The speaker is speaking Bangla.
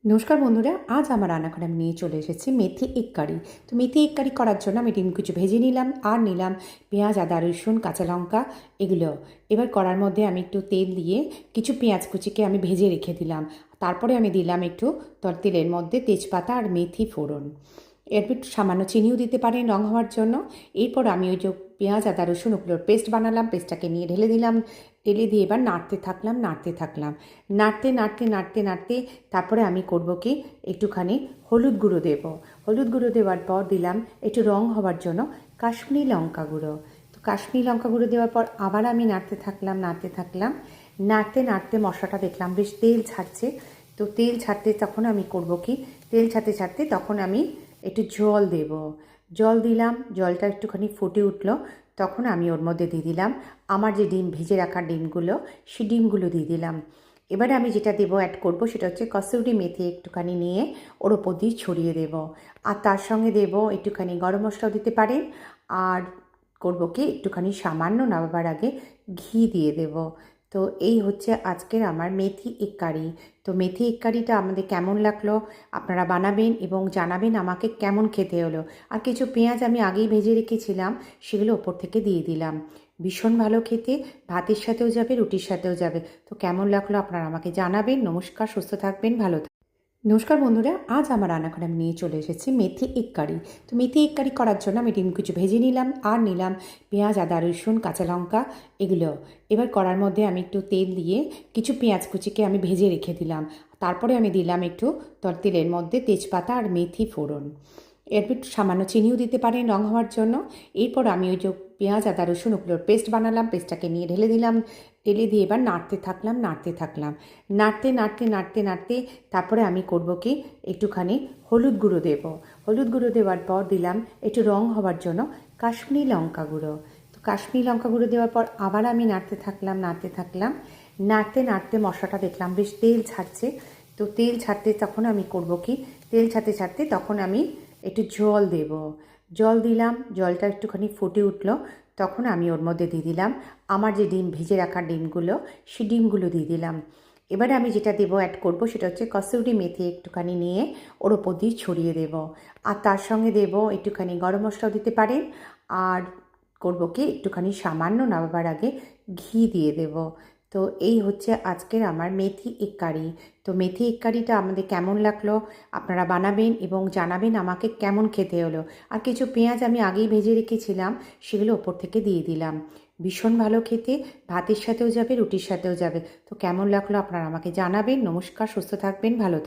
নমস্কার বন্ধুরা, আজ আমার রান্নাঘরে আমি নিয়ে চলে এসেছি মেথি এগ কারি। তো মেথি এগ কারি করার জন্য আমি ডিম কুচি ভেজে নিলাম আর নিলাম পেঁয়াজ, আদা, রসুন, কাঁচা লঙ্কা এগুলো। এবার কড়ার মধ্যে আমি একটু তেল দিয়ে কিছু পেঁয়াজ কুচিকে আমি ভেজে রেখে দিলাম। তারপরে আমি দিলাম একটু তেলের মধ্যে তেজপাতা আর মেথি ফোড়ন। এরপর একটু সামান্য চিনিও দিতে পারেন রঙ হওয়ার জন্য। এরপর আমি ওই যে পেঁয়াজ, আদা, রসুন ওগুলোর পেস্ট বানালাম, পেস্টটাকে নিয়ে ঢেলে দিলাম। ঢেলে দিয়ে এবার নাড়তে থাকলাম। তারপরে আমি করব কি, একটুখানি হলুদ গুঁড়ো দেব। হলুদ গুঁড়ো দেওয়ার পর দিলাম একটু রঙ হওয়ার জন্য কাশ্মীরি লঙ্কা গুঁড়ো। তো কাশ্মীরি লঙ্কা গুঁড়ো দেওয়ার পর আবার আমি নাড়তে মশলাটা দেখলাম বেশ তেল ছাড়ছে। তো তেল ছাড়তে তখন আমি করব কি, তেল ছাড়তে তখন আমি একটু জল দেব। জল দিলাম, জলটা একটুখানি ফুটে উঠলো, তখন আমি ওর মধ্যে দিয়ে দিলাম আমার যে ডিম ভেজে রাখা ডিমগুলো, সেই ডিমগুলো দিয়ে দিলাম। এবারে আমি যেটা অ্যাড করব সেটা হচ্ছে কসুরি মেথি একটুখানি নিয়ে ওর ওপর দিয়ে ছড়িয়ে দেব। আর তার সঙ্গে দেব একটুখানি গরম মশলাও দিতে পারেন। আর করব কি, একটুখানি সামান্য নামাবার আগে ঘি দিয়ে দেব। তো এই হচ্ছে আজকের আমার মেথি এগ কারি। তো মেথি এগ কারিটা আমাদের কেমন লাগলো আপনারা বানাবেন এবং জানাবেন আমাকে কেমন খেতে হলো। আর কিছু পেঁয়াজ আমি আগেই ভেজে রেখেছিলাম, সেগুলো ওপর থেকে দিয়ে দিলাম। ভীষণ ভালো খেতে, ভাতের সাথেও যাবে, রুটির সাথেও যাবে। তো কেমন লাগলো আপনারা আমাকে জানাবেন। নমস্কার, সুস্থ থাকবেন, ভালো থাকবেন। নমস্কার বন্ধুরা, আজ আমার রান্নাঘরে আমি নিয়ে চলে এসেছি মেথি এগ কারি। তো মেথি এগ কারি করার জন্য আমি ডিম কুচি ভেজে নিলাম আর নিলাম পেঁয়াজ, আদা, রসুন, কাঁচা লঙ্কা এগুলো। এবার কড়ার মধ্যে আমি একটু তেল দিয়ে কিছু পেঁয়াজ কুচিকে আমি ভেজে রেখে দিলাম। তারপরে আমি দিলাম একটু তেলের মধ্যে তেজপাতা আর মেথি ফোড়ন। এরপর একটু সামান্য চিনিও দিতে পারেন রঙ হওয়ার জন্য। এরপর আমি ওই যে পেঁয়াজ, আদা, রসুন ওগুলোর পেস্ট বানালাম, পেস্টটাকে নিয়ে ঢেলে দিলাম। ঢেলে দিয়ে এবার নাড়তে থাকলাম। তারপরে আমি করব কি, একটুখানি হলুদ গুঁড়ো দেব। হলুদ গুঁড়ো দেওয়ার পর দিলাম একটু রঙ হওয়ার জন্য কাশ্মীরি লঙ্কা গুঁড়ো। তো কাশ্মীরি লঙ্কা গুঁড়ো দেওয়ার পর আবার আমি নাড়তে মশলাটা দেখলাম বেশ তেল ছাড়ছে। তো তেল ছাড়তে তখন আমি করব কি, তেল ছাড়তে তখন আমি একটু জল দেব। জল দিলাম, জলটা একটুখানি ফুটে উঠলো, তখন আমি ওর মধ্যে দিয়ে দিলাম আমার যে ডিম ভেজে রাখা ডিমগুলো, সেই ডিমগুলো দিয়ে দিলাম। এবারে আমি যেটা অ্যাড করব সেটা হচ্ছে কসুরি মেথি একটুখানি নিয়ে ওর ওপর দিয়ে ছড়িয়ে দেব। আর তার সঙ্গে দেব একটুখানি গরম মশলাও দিতে পারেন। আর করব কি, একটুখানি সামান্য নামাবার আগে ঘি দিয়ে দেব। তো এই হচ্ছে আজকের আমার মেথি এগ কারি। তো মেথি এগ কারিটা আমাদের কেমন লাগলো আপনারা বানাবেন এবং জানাবেন আমাকে কেমন খেতে হলো। আর কিছু পেঁয়াজ আমি আগেই ভেজে রেখেছিলাম, সেগুলো ওপর থেকে দিয়ে দিলাম। ভীষণ ভালো খেতে, ভাতের সাথেও যাবে, রুটির সাথেও যাবে। তো কেমন লাগলো আপনারা আমাকে জানাবেন। নমস্কার, সুস্থ থাকবেন, ভালো থাকবেন।